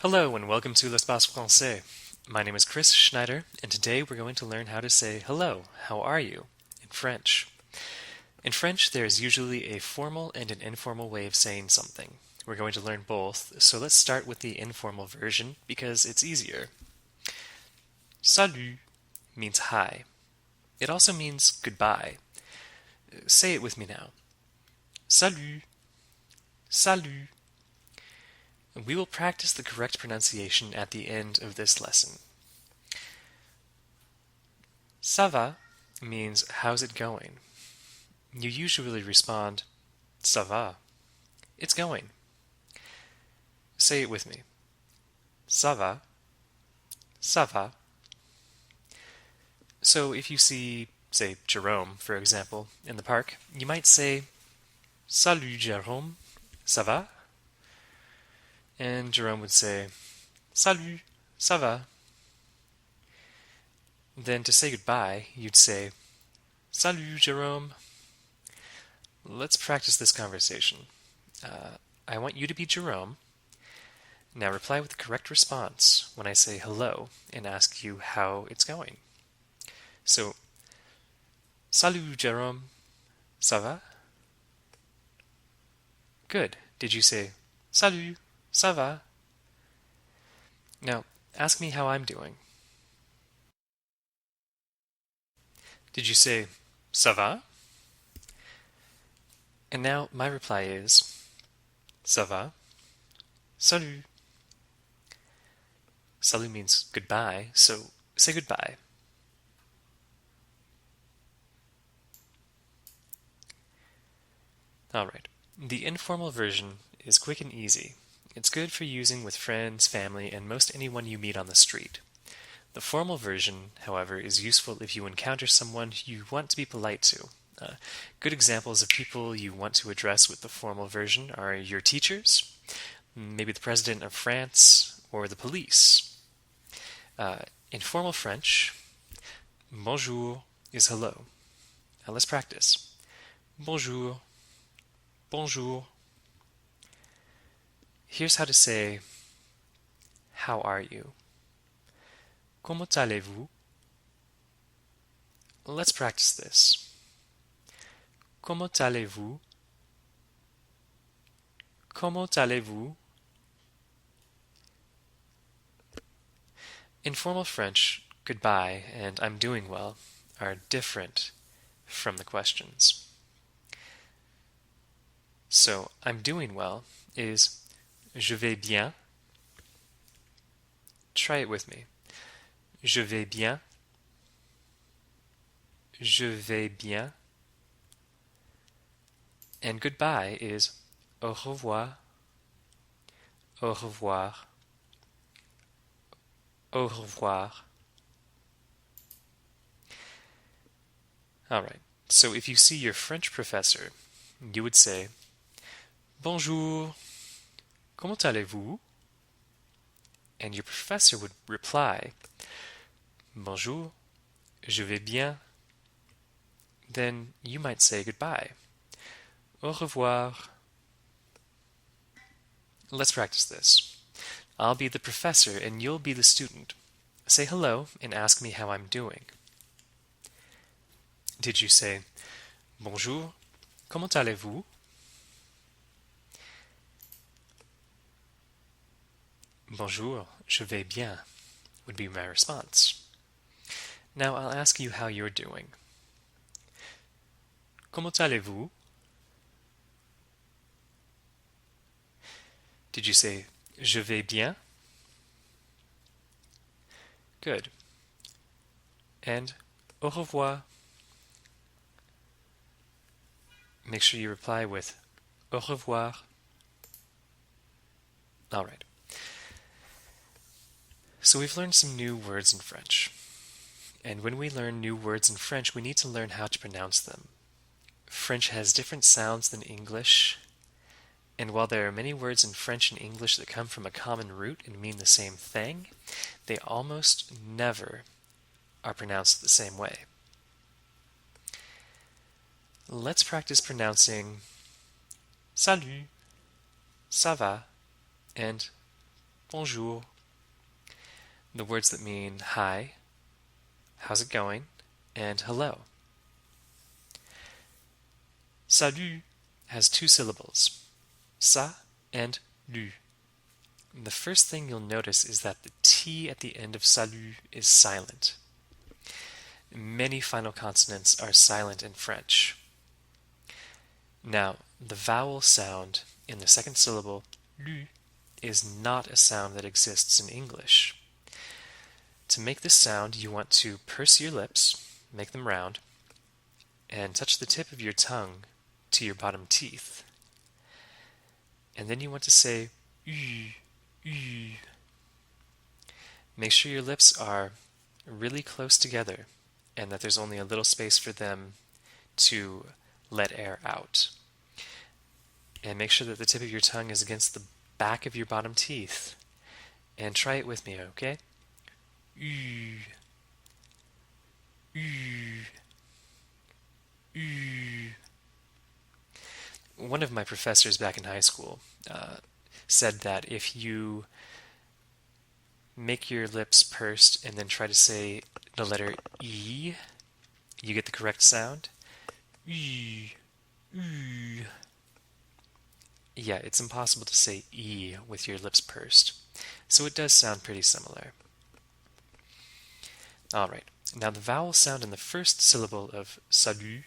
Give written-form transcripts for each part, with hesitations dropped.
Hello and welcome to L'Espace Français. My name is Chris Schneider, and today we're going to learn how to say hello, how are you, in French. In French, there is usually a formal and an informal way of saying something. We're going to learn both, so let's start with the informal version because it's easier. Salut means hi. It also means goodbye. Say it with me now. Salut, salut. We will practice the correct pronunciation at the end of this lesson. Ça va means how's it going? You usually respond, ça va. It's going. Say it with me. Ça va. Ça va. So if you see, say, Jerome, for example, in the park, you might say, Salut Jérôme, ça va? And Jerome would say, Salut, ça va. Then to say goodbye, you'd say, Salut Jérôme. Let's practice this conversation. I want you to be Jerome. Now reply with the correct response when I say hello and ask you how it's going. So, Salut Jérôme, ça va? Good. Did you say, Salut, ça va? Now, ask me how I'm doing. Did you say, ça va? And now my reply is, ça va? Salut. Salut means goodbye, so say goodbye. Alright, the informal version is quick and easy. It's good for using with friends, family, and most anyone you meet on the street. The formal version, however, is useful if you encounter someone you want to be polite to. Good examples of people you want to address with the formal version are your teachers, maybe the President of France, or the police. In formal French, bonjour is hello. Now let's practice. Bonjour. Bonjour. Here's how to say, how are you? Comment allez-vous? Let's practice this. Comment allez-vous? Comment allez-vous? In formal French, goodbye and I'm doing well are different from the questions. So, I'm doing well is je vais bien. Try it with me. Je vais bien. Je vais bien. And goodbye is au revoir. Au revoir. Au revoir. Alright, so if you see your French professor, you would say, Bonjour, comment allez-vous? And your professor would reply, Bonjour, je vais bien. Then you might say goodbye. Au revoir. Let's practice this. I'll be the professor and you'll be the student. Say hello and ask me how I'm doing. Did you say, Bonjour, comment allez-vous? Bonjour, je vais bien would be my response. Now I'll ask you how you're doing. Comment allez-vous? Did you say, je vais bien? Good. And au revoir. Make sure you reply with au revoir. All right. So we've learned some new words in French. And when we learn new words in French, we need to learn how to pronounce them. French has different sounds than English, and while there are many words in French and English that come from a common root and mean the same thing, they almost never are pronounced the same way. Let's practice pronouncing salut, ça va, and bonjour. The words that mean hi, how's it going, and hello. Salut has two syllables, sa and lu. The first thing you'll notice is that the T at the end of salut is silent. Many final consonants are silent in French. Now, the vowel sound in the second syllable, lu, is not a sound that exists in English. To make this sound, you want to purse your lips, make them round, and touch the tip of your tongue to your bottom teeth. And then you want to say ü, ü. Make sure your lips are really close together and that there's only a little space for them to let air out. And make sure that the tip of your tongue is against the back of your bottom teeth. And try it with me, okay? Ü, ü, ü. One of my professors back in high school said that if you make your lips pursed and then try to say the letter E, you get the correct sound. E, E. Yeah, it's impossible to say E with your lips pursed. So it does sound pretty similar. Alright, now the vowel sound in the first syllable of salut,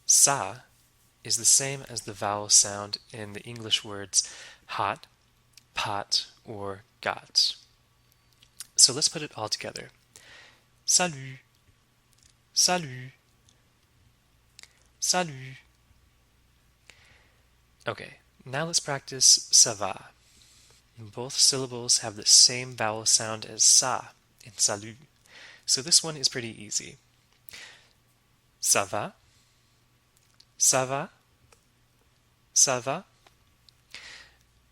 sa, is the same as the vowel sound in the English words hot, pot, or got. So let's put it all together. Salut, salut, salut. Okay, now let's practice ça va. Both syllables have the same vowel sound as sa in salut, so this one is pretty easy. Ça va, ça va, ça va.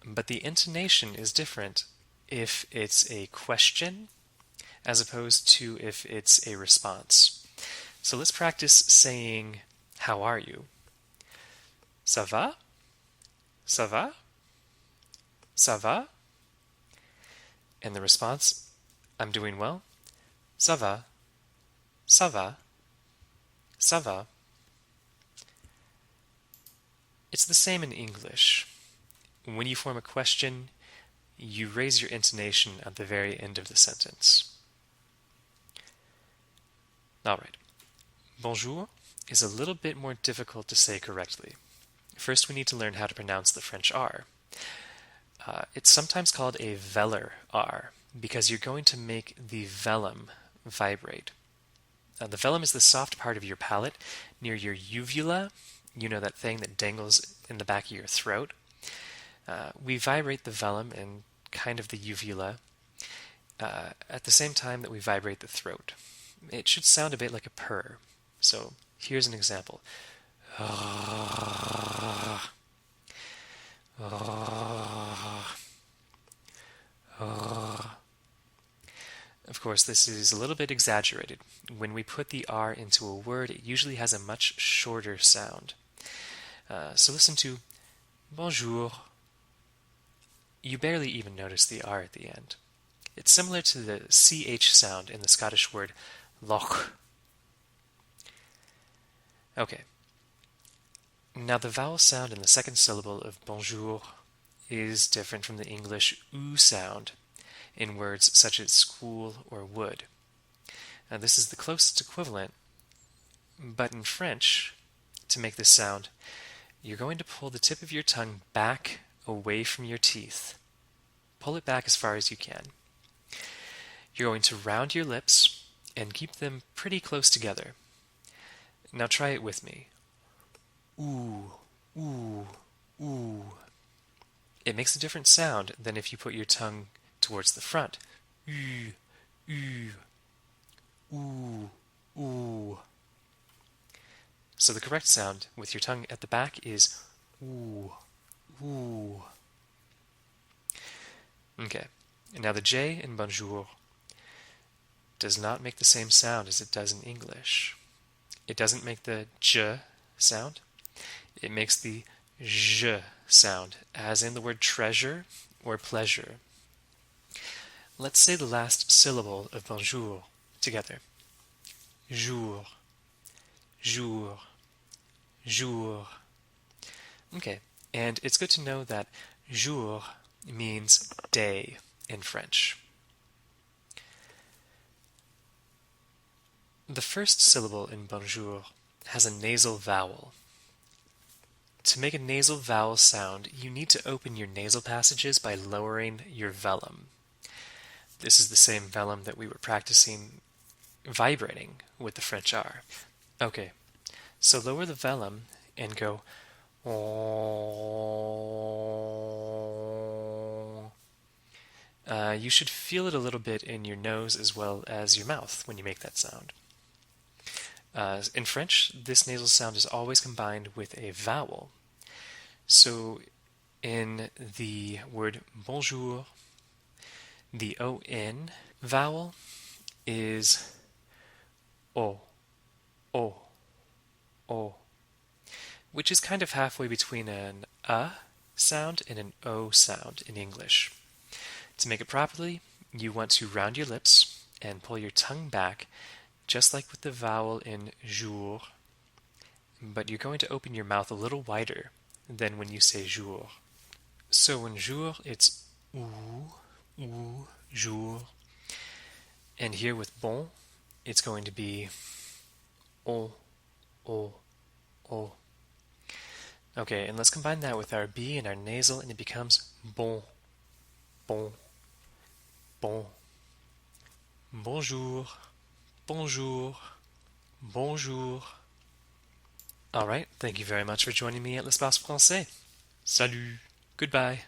But the intonation is different if it's a question as opposed to if it's a response. So let's practice saying, how are you? Ça va? Ça va? Ça va? And the response, I'm doing well. Ça va? Ça va? Ça va? It's the same in English. When you form a question, you raise your intonation at the very end of the sentence. Alright. Bonjour is a little bit more difficult to say correctly. First, we need to learn how to pronounce the French R. It's sometimes called a velar R because you're going to make the velum vibrate. The velum is the soft part of your palate near your uvula. You know, that thing that dangles in the back of your throat. We vibrate the velum and kind of the uvula at the same time that we vibrate the throat. It should sound a bit like a purr. So here's an example. Of course, this is a little bit exaggerated. When we put the R into a word, it usually has a much shorter sound. So listen to bonjour. You barely even notice the R at the end. It's similar to the CH sound in the Scottish word loch. Okay. Now the vowel sound in the second syllable of bonjour is different from the English oo sound in words such as school or wood. Now this is the closest equivalent, but in French, to make this sound, you're going to pull the tip of your tongue back away from your teeth. Pull it back as far as you can. You're going to round your lips and keep them pretty close together. Now try it with me. Ooh, ooh, ooh. It makes a different sound than if you put your tongue towards the front. Ooh, ooh, ooh, ooh. So the correct sound with your tongue at the back is ooh, ooh. Okay, and now the J in bonjour does not make the same sound as it does in English. It doesn't make the J sound. It makes the J sound, as in the word treasure or pleasure. Let's say the last syllable of bonjour together. Jour, jour, jour. Okay, and it's good to know that jour means day in French. The first syllable in bonjour has a nasal vowel. To make a nasal vowel sound, you need to open your nasal passages by lowering your velum. This is the same velum that we were practicing vibrating with the French R. Okay, so lower the velum and go you should feel it a little bit in your nose as well as your mouth when you make that sound. In French, this nasal sound is always combined with a vowel. So in the word bonjour, the ON vowel is O, O, O, which is kind of halfway between an A sound and an O sound in English. To make it properly, you want to round your lips and pull your tongue back, just like with the vowel in jour, but you're going to open your mouth a little wider than when you say jour. So in jour, it's ou, jour. And here with bon, it's going to be o, o, o. Okay, and let's combine that with our B and our nasal, and it becomes bon, bon, bon. Bonjour, bonjour, bonjour. All right, thank you very much for joining me at L'Espace Français. Salut, goodbye.